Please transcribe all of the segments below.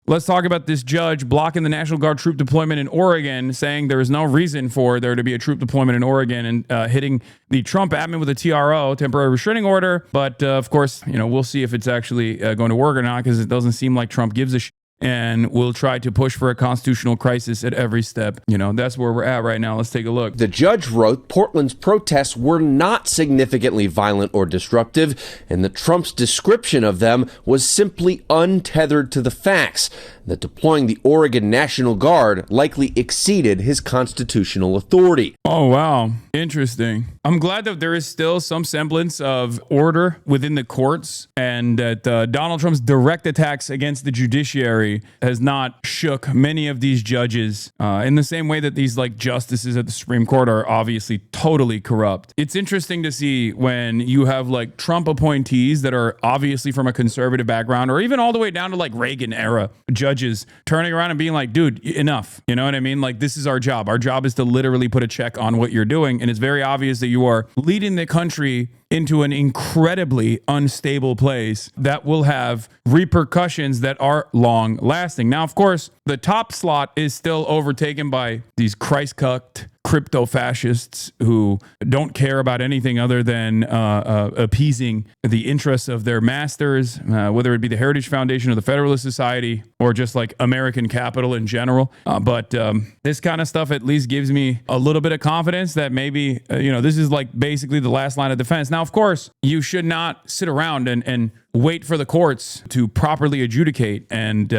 let's talk about this judge blocking the National Guard troop deployment in Oregon, saying there is no reason for there to be a troop deployment in Oregon, and hitting the Trump admin with a TRO, temporary restraining order. But of course, we'll see if it's actually going to work or not, because it doesn't seem like Trump gives a shit. And we'll try to push for a constitutional crisis at every step. That's where we're at right now. Let's take a look. The judge wrote Portland's protests were not significantly violent or disruptive, and that Trump's description of them was simply untethered to the facts, that deploying the Oregon National Guard likely exceeded his constitutional authority. Oh, wow. Interesting. I'm glad that there is still some semblance of order within the courts, and that Donald Trump's direct attacks against the judiciary has not shook many of these judges in the same way that these justices at the Supreme Court are obviously totally corrupt. It's interesting to see when you have Trump appointees that are obviously from a conservative background, or even all the way down to Reagan era judges turning around and being like, dude, enough. You know what I mean? This is our job. Our job is to literally put a check on what you're doing. And it's very obvious that you are leading the country into an incredibly unstable place that will have repercussions that are long lasting. Now, of course, the top slot is still overtaken by these Christ-cucked crypto fascists who don't care about anything other than appeasing the interests of their masters, whether it be the Heritage Foundation or the Federalist Society, or just American capital in general. But this kind of stuff at least gives me a little bit of confidence that maybe, this is basically the last line of defense. Now, of course, you should not sit around and wait for the courts to properly adjudicate and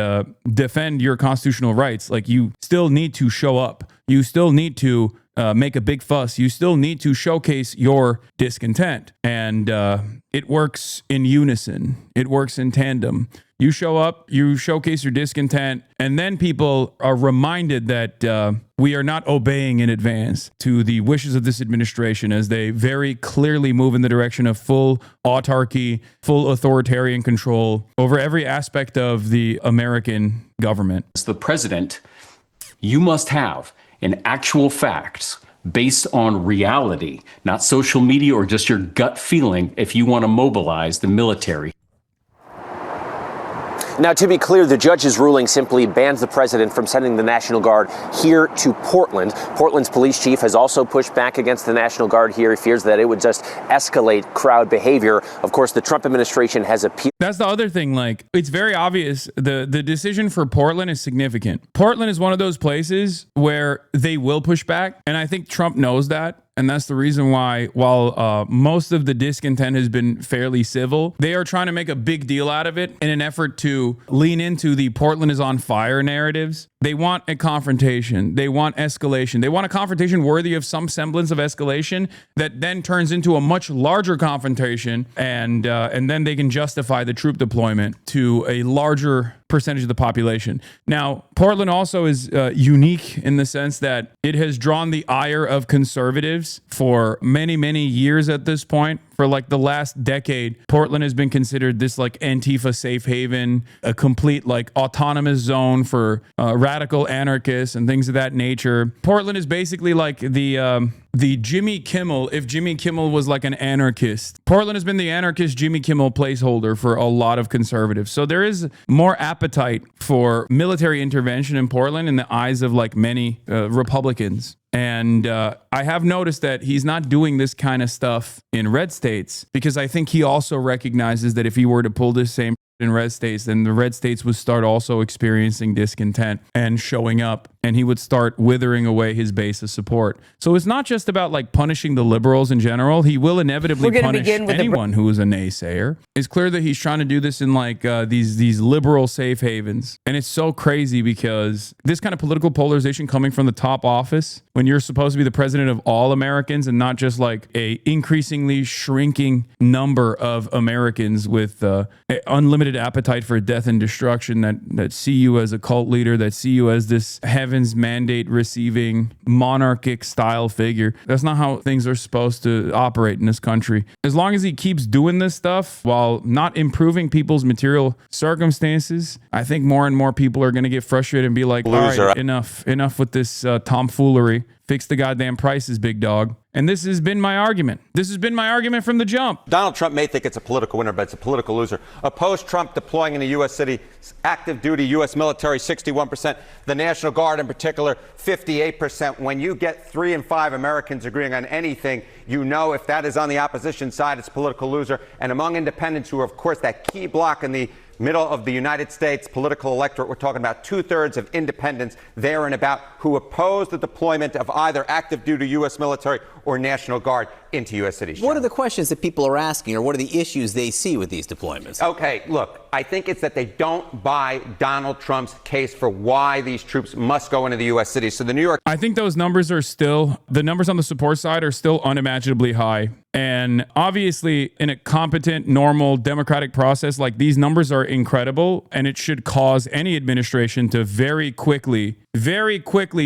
defend your constitutional rights. You still need to show up. You still need to make a big fuss. You still need to showcase your discontent. And it works in unison. It works in tandem. You show up, you showcase your discontent, and then people are reminded that we are not obeying in advance to the wishes of this administration as they very clearly move in the direction of full autarky, full authoritarian control over every aspect of the American government. As the president, you must have an actual facts based on reality, not social media or just your gut feeling if you want to mobilize the military. Now, to be clear, the judge's ruling simply bans the president from sending the National Guard here to Portland. Portland's police chief has also pushed back against the National Guard here. He fears that it would just escalate crowd behavior. Of course, the Trump administration has appealed. That's the other thing. It's very obvious. The decision for Portland is significant. Portland is one of those places where they will push back. And I think Trump knows that. And that's the reason why, while most of the discontent has been fairly civil, they are trying to make a big deal out of it in an effort to lean into the Portland is on fire narratives. They want a confrontation. They want escalation. They want a confrontation worthy of some semblance of escalation that then turns into a much larger confrontation, and then they can justify the troop deployment to a larger percentage of the population. Now, Portland also is unique in the sense that it has drawn the ire of conservatives for many, many years at this point. For the last decade, Portland has been considered this Antifa safe haven, a complete autonomous zone for radical anarchists and things of that nature. Portland is basically the Jimmy Kimmel, if Jimmy Kimmel was an anarchist. Portland has been the anarchist Jimmy Kimmel placeholder for a lot of conservatives. So there is more appetite for military intervention in Portland in the eyes of many Republicans. And I have noticed that he's not doing this kind of stuff in red states, because I think he also recognizes that if he were to pull this same in red states, then the red states would start also experiencing discontent and showing up, and he would start withering away his base of support. So it's not just about punishing the liberals in general. He will inevitably punish anyone who is a naysayer. It's clear that he's trying to do this in these liberal safe havens. And it's so crazy because this kind of political polarization coming from the top office, when you're supposed to be the president of all Americans and not just a increasingly shrinking number of Americans with unlimited appetite for death and destruction that see you as a cult leader, that see you as this heaven's mandate receiving monarchic style figure. That's not how things are supposed to operate in this country. As long as he keeps doing this stuff while not improving people's material circumstances, I think more and more people are going to get frustrated and be like, all right, enough with this tomfoolery. Fix the goddamn prices, big dog. And this has been my argument. This has been my argument from the jump. Donald Trump may think it's a political winner, but it's a political loser. Oppose Trump deploying in a U.S. city, active duty U.S. military, 61%. The National Guard in particular, 58%. When you get 3 in 5 Americans agreeing on anything, you know if that is on the opposition side, it's a political loser. And among independents, who are, of course, that key block in the middle of the United States political electorate, we're talking about 2/3 of independents there and about who oppose the deployment of either active duty U.S. military or National Guard into U.S. cities. What are the questions that people are asking, or what are the issues they see with these deployments? Okay, look, I think it's that they don't buy Donald Trump's case for why these troops must go into the U.S. cities. So the New York... I think those numbers are still, the numbers on the support side are still unimaginably high. And obviously, in a competent, normal, democratic process, like, these numbers are incredible, and it should cause any administration to very quickly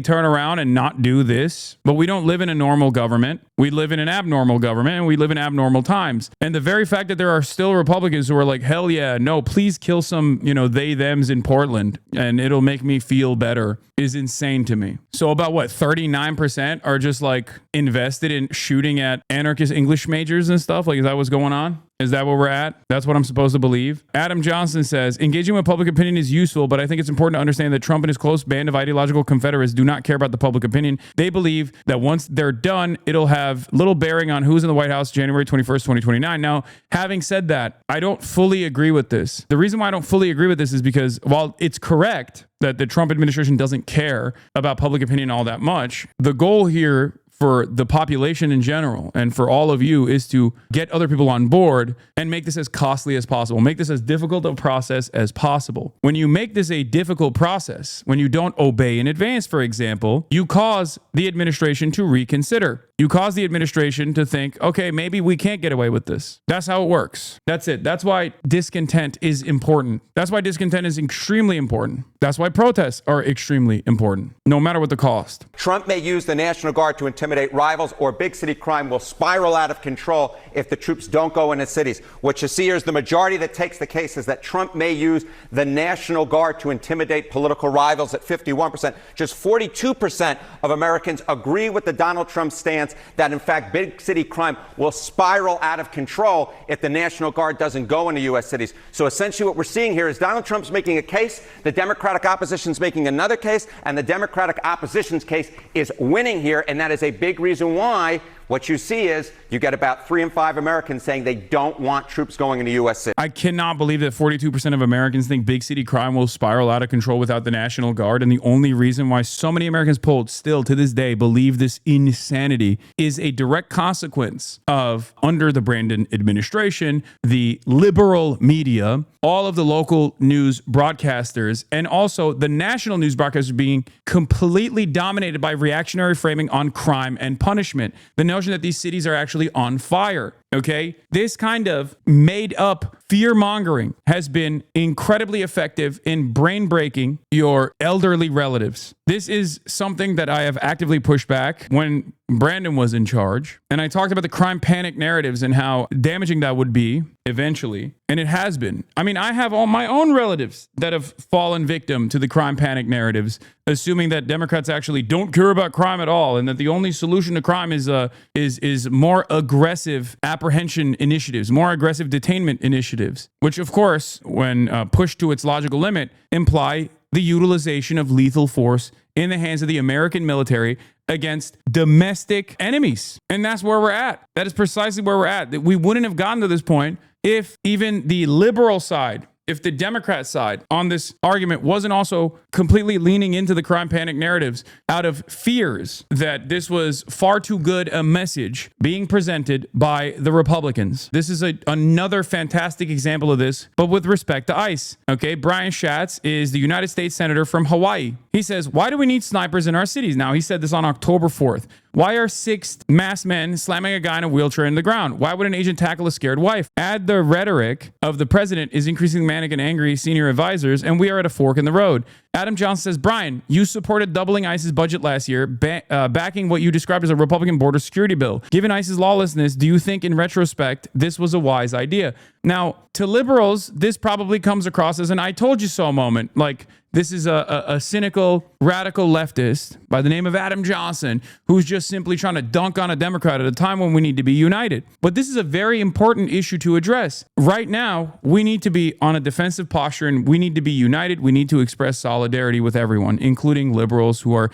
turn around and not do this. But we don't live in a normal government. We live in an abnormal government, and we live in abnormal times. And the very fact that there are still Republicans who are like, hell yeah, no, please kill some, they, thems in Portland, and it'll make me feel better, is insane to me. So about 39% are just like invested in shooting at anarchist English majors and stuff? Like, is that what's going on? Is that where we're at? That's what I'm supposed to believe? Adam Johnson says, engaging with public opinion is useful, but I think it's important to understand that Trump and his close band of ideological confederates do not care about the public opinion. They believe that once they're done, it'll have little bearing on who's in the White House January 21st, 2029. Now, having said that, I don't fully agree with this. The reason why I don't fully agree with this is because while it's correct that the Trump administration doesn't care about public opinion all that much, the goal here for the population in general and for all of you is to get other people on board and make this as costly as possible, make this as difficult a process as possible. When you make this a difficult process, when you don't obey in advance, for example, you cause the administration to reconsider. You cause the administration to think, okay, maybe we can't get away with this. That's how it works. That's it. That's why discontent is important. That's why discontent is extremely important. That's why protests are extremely important, no matter what the cost. Trump may use the National Guard to intimidate rivals, or big city crime will spiral out of control if the troops don't go into cities. What you see here is the majority that takes the case is that Trump may use the National Guard to intimidate political rivals at 51%. Just 42% of Americans agree with the Donald Trump stance that, in fact, big city crime will spiral out of control if the National Guard doesn't go into U.S. cities. So essentially what we're seeing here is Donald Trump's making a case, the Democratic opposition's making another case, and the Democratic opposition's case is winning here, and that is a big reason why what you see is you get about 3 in 5 Americans saying they don't want troops going into U.S. cities. I cannot believe that 42% of Americans think big city crime will spiral out of control without the National Guard. And the only reason why so many Americans polled still to this day believe this insanity is a direct consequence of, under the Brandon administration, the liberal media, all of the local news broadcasters, and also the national news broadcasters being completely dominated by reactionary framing on crime and punishment. The notion that these cities are actually on fire. Okay, this kind of made up fear mongering has been incredibly effective in brain breaking your elderly relatives. This is something that I have actively pushed back when Brandon was in charge. And I talked about the crime panic narratives and how damaging that would be eventually. And it has been. I mean, I have all my own relatives that have fallen victim to the crime panic narratives, assuming that Democrats actually don't care about crime at all, and that the only solution to crime is more aggressive apprehension initiatives, more aggressive detainment initiatives, which, of course, when pushed to its logical limit, imply the utilization of lethal force in the hands of the American military against domestic enemies. And that's where we're at. That is precisely where we're at. That we wouldn't have gotten to this point if even the liberal side, if the Democrat side on this argument wasn't also completely leaning into the crime panic narratives out of fears that this was far too good a message being presented by the Republicans. This is another fantastic example of this, but with respect to ICE. Okay, Brian Schatz is the United States Senator from Hawaii. He says, why do we need snipers in our cities? Now, he said this on October 4th. Why are 6 masked men slamming a guy in a wheelchair in the ground? Why would an agent tackle a scared wife? Add the rhetoric of the president is increasingly manic and angry senior advisors, and we are at a fork in the road. Adam Johnson says, Brian, you supported doubling ICE's budget last year, backing what you described as a Republican border security bill. Given ICE's lawlessness, do you think in retrospect this was a wise idea? Now, to liberals, this probably comes across as an I told you so moment. Like, This is a cynical, radical leftist by the name of Adam Johnson, who's just simply trying to dunk on a Democrat at a time when we need to be united. But this is a very important issue to address. Right now, we need to be on a defensive posture and we need to be united. We need to express solidarity with everyone, including liberals who are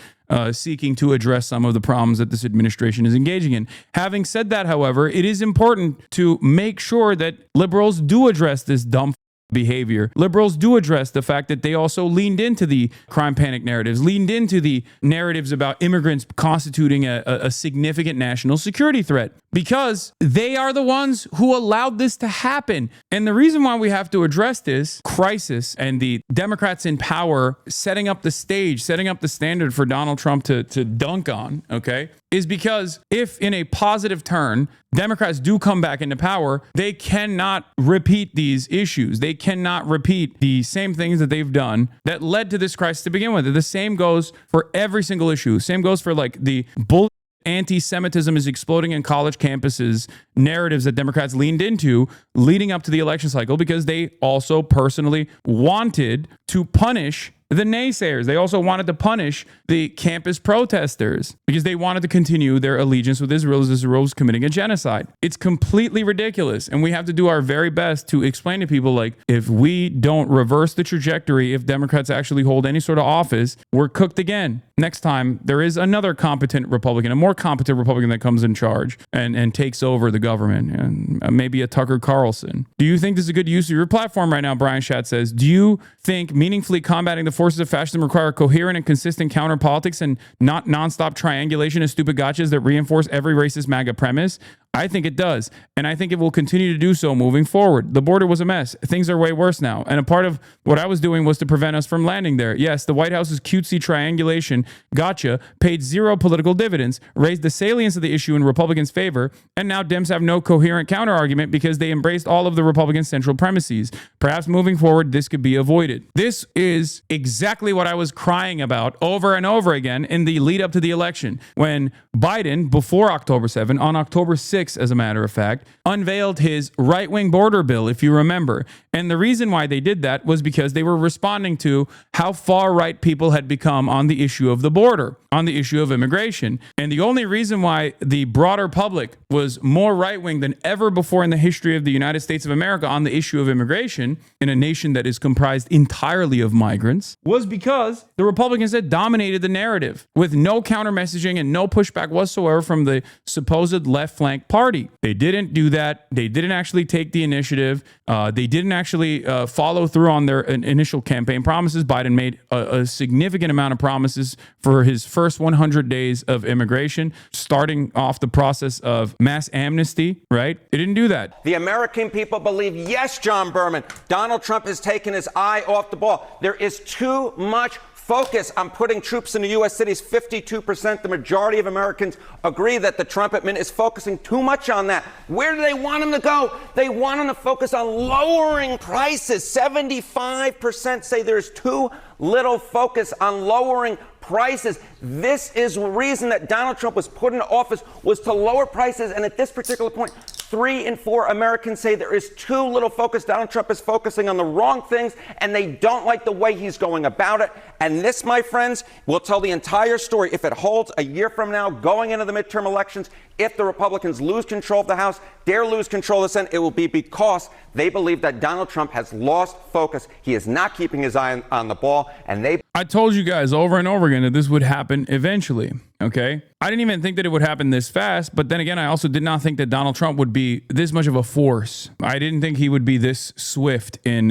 seeking to address some of the problems that this administration is engaging in. Having said that, however, it is important to make sure that liberals do address this dumb behavior. Liberals do address the fact that they also leaned into the crime panic narratives, leaned into the narratives about immigrants constituting a significant national security threat, because they are the ones who allowed this to happen. And the reason why we have to address this crisis and the Democrats in power setting up the stage, setting up the standard for Donald Trump to dunk on, okay, is because if in a positive turn, Democrats do come back into power, they cannot repeat these issues. They cannot repeat the same things that they've done that led to this crisis to begin with. The same goes for every single issue. Same goes for like the bull anti-Semitism is exploding in college campuses narratives that Democrats leaned into leading up to the election cycle, because they also personally wanted to punish the naysayers. They also wanted to punish the campus protesters because they wanted to continue their allegiance with Israel as Israel was committing a genocide. It's completely ridiculous. And we have to do our very best to explain to people, like, if we don't reverse the trajectory, if Democrats actually hold any sort of office, we're cooked again. Next time, there is another competent Republican, a more competent Republican that comes in charge and takes over the government, and maybe a Tucker Carlson. Do you think this is a good use of your platform right now? Brian Schatz says, do you think meaningfully combating the forces of fascism require coherent and consistent counter politics and not nonstop triangulation and stupid gotchas that reinforce every racist MAGA premise? I think it does. And I think it will continue to do so moving forward. The border was a mess. Things are way worse now. And a part of what I was doing was to prevent us from landing there. Yes, the White House's cutesy triangulation gotcha paid zero political dividends, raised the salience of the issue in Republicans' favor, and now Dems have no coherent counter argument because they embraced all of the Republican central premises. Perhaps moving forward, this could be avoided. This is exactly what I was crying about over and over again in the lead up to the election, when Biden, before October 7, on October 6, as a matter of fact, unveiled his right-wing border bill, if you remember. And the reason why they did that was because they were responding to how far-right people had become on the issue of the border, on the issue of immigration. And the only reason why the broader public was more right-wing than ever before in the history of the United States of America on the issue of immigration, in a nation that is comprised entirely of migrants, was because the Republicans had dominated the narrative with no counter-messaging and no pushback whatsoever from the supposed left flank party. They didn't do that. They didn't actually take the initiative. They didn't actually follow through on their initial campaign promises. Biden made a significant amount of promises for his first 100 days of immigration, starting off the process of mass amnesty, right? They didn't do that. The American people believe, yes, John Berman, Donald Trump has taken his eye off the ball. There is too much focus on putting troops into U.S. cities. 52%, the majority of Americans agree that the Trump administration is focusing too much on that. Where do they want him to go? They want him to focus on lowering prices. 75% say there's too little focus on lowering prices. This is the reason that Donald Trump was put into office, was to lower prices. And at this particular point, 3 in 4 Americans say there is too little focus. Donald Trump is focusing on the wrong things, and they don't like the way he's going about it. And this, my friends, will tell the entire story if it holds a year from now, going into the midterm elections. If the Republicans lose control of the House, dare lose control of the Senate, it will be because they believe that Donald Trump has lost focus. He is not keeping his eye on the ball, and I told you guys over and over again that this would happen eventually, okay? I didn't even think that it would happen this fast, but then again, I also did not think that Donald Trump would be this much of a force. I didn't think he would be this swift in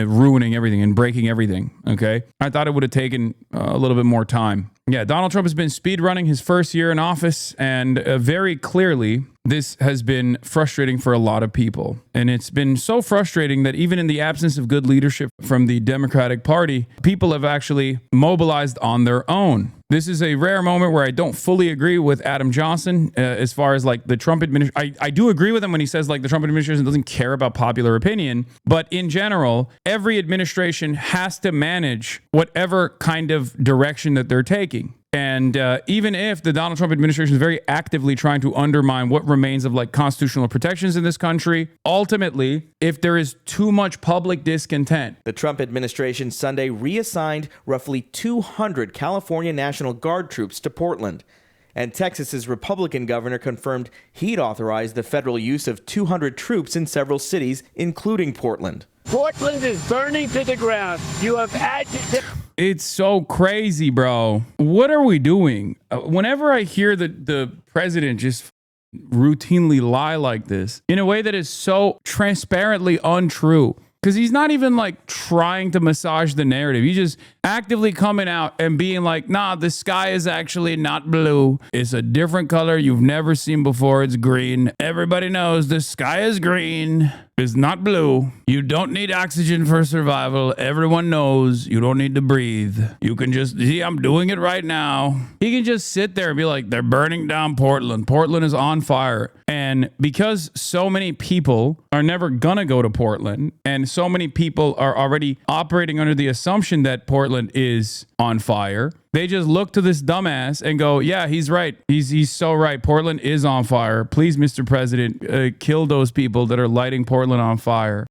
ruining everything and breaking everything, okay? I thought it would have taken a little bit more time. Yeah, Donald Trump has been speedrunning his first year in office, and very clearly, this has been frustrating for a lot of people. And it's been so frustrating that even in the absence of good leadership from the Democratic Party, people have actually mobilized on their own. This is a rare moment where I don't fully agree with Adam Johnson as far as like the Trump administration. I do agree with him when he says like the Trump administration doesn't care about popular opinion. But in general, every administration has to manage whatever kind of direction that they're taking. And even if the Donald Trump administration is very actively trying to undermine what remains of like constitutional protections in this country, ultimately, if there is too much public discontent. The Trump administration Sunday reassigned roughly 200 California National Guard troops to Portland. And Texas's Republican governor confirmed he'd authorized the federal use of 200 troops in several cities, including Portland. Portland is burning to the ground. You have agitated. It's so crazy, bro. What are we doing? Whenever I hear the president just routinely lie like this in a way that is so transparently untrue, because he's not even like trying to massage the narrative. He's just actively coming out and being like, nah, the sky is actually not blue. It's a different color you've never seen before. It's green. Everybody knows the sky is green. It's not blue. You don't need oxygen for survival. Everyone knows you don't need to breathe. You can just see, I'm doing it right now. He can just sit there and be like, they're burning down Portland. Portland is on fire. And because so many people are never gonna go to Portland, and so many people are already operating under the assumption that Portland is on fire, they just look to this dumbass and go, yeah, he's right. He's so right. Portland is on fire. Please, Mr. President, kill those people that are lighting Portland on fire.